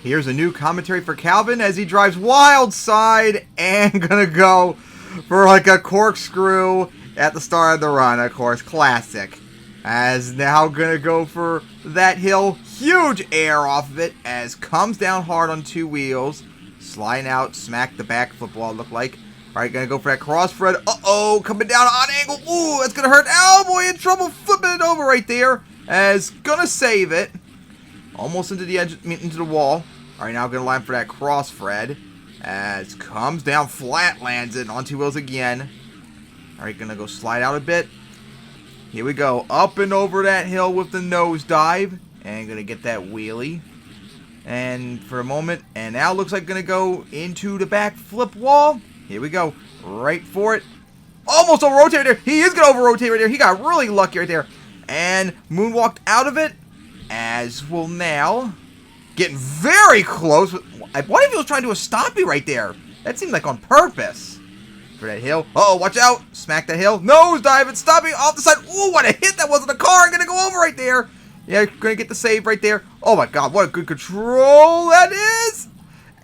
Here's a new commentary for Calvin as he drives wild side and gonna go for like a corkscrew at the start of the run, of course, classic. As now gonna go for that hill, huge air off of it as comes down hard on two wheels, sliding out, smack the back football look like. Alright, gonna go for that cross Fred. Uh-oh, coming down on angle. Ooh, that's gonna hurt. Oh boy, in trouble, flipping it over right there as gonna save it. Almost into the edge, into the wall. Alright, now gonna line for that cross Fred as comes down flat, lands it on two wheels again. Alright, gonna go slide out a bit. Here we go. Up and over that hill with the nosedive. And gonna get that wheelie. And for a moment. And now looks like gonna go into the back flip wall. Here we go. Right for it. Almost over rotate right there. He is gonna over rotate right there. He got really lucky right there. And moonwalked out of it. As will now. Getting very close. What if he was trying to do a stoppie right there? That seemed like on purpose. For that hill. Uh-oh, watch out. Smack that hill. Nosedive and stopping off the side. Ooh, what a hit that was in the car. I'm going to go over right there. Yeah, going to get the save right there. Oh, my God. What a good control that is.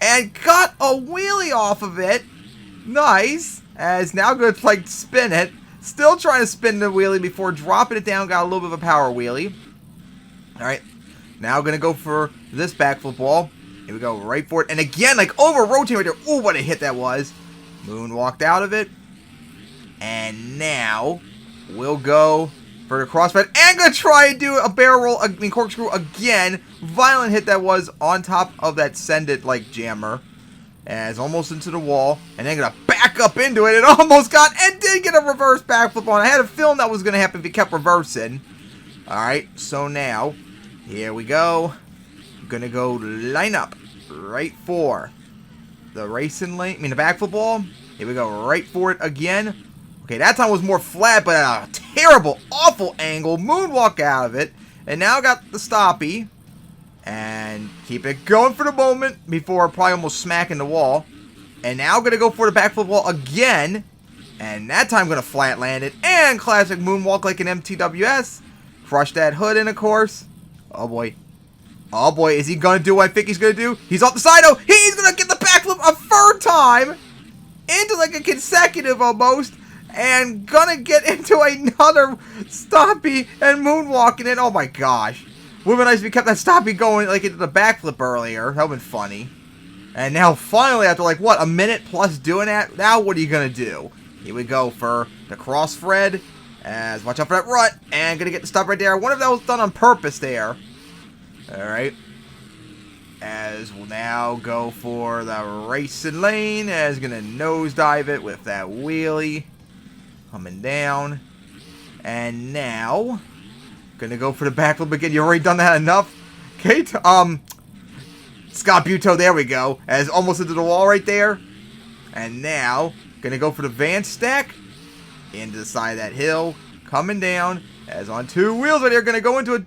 And got a wheelie off of it. Nice. As now going to, like, spin it. Still trying to spin the wheelie before dropping it down. Got a little bit of a power wheelie. All right. Now going to go for this backflip wall. Here we go. Right for it. And again, like, over rotating right there. Ooh, what a hit that was. Moonwalked out of it. And now we'll go for the crossfit. And gonna try and do a barrel roll, corkscrew again. Violent hit that was on top of that send it like jammer. As almost into the wall. And then gonna back up into it. It almost got and did get a reverse backflip on. I had a feeling that was gonna happen if he kept reversing. Alright, so now here we go. I'm gonna go line up right for the racing lane, the backflip wall. Here we go, right for it again. Okay, that time was more flat, but at a terrible, awful angle. Moonwalk out of it. And now got the stoppie. And keep it going for the moment before probably almost smacking the wall. And now going to go for the backflip wall again. And that time going to flat land it. And classic moonwalk like an MTWS. Crush that hood in, of course. Oh, boy. Oh, boy. Is he going to do what I think he's going to do? He's off the side. Oh, he's going to get the backflip a third time. Into like a consecutive almost. And going to get into another stoppie and moonwalking it. Oh, my gosh. Would have been nice if we kept that stoppie going like into the backflip earlier. That would have been funny. And now finally, after like, what, a minute plus doing that? Now what are you going to do? Here we go for the cross Fred. As watch out for that rut. And going to get the stop right there. I wonder if that was done on purpose there. Alright. As we'll now go for the racing lane. As going to nosedive it with that wheelie. Coming down. And now gonna go for the backflip again. You already done that enough? Okay, Scott Buteau, there we go. As almost into the wall right there. And now, gonna go for the van stack. Into the side of that hill. Coming down. As on two wheels right here. Gonna go into a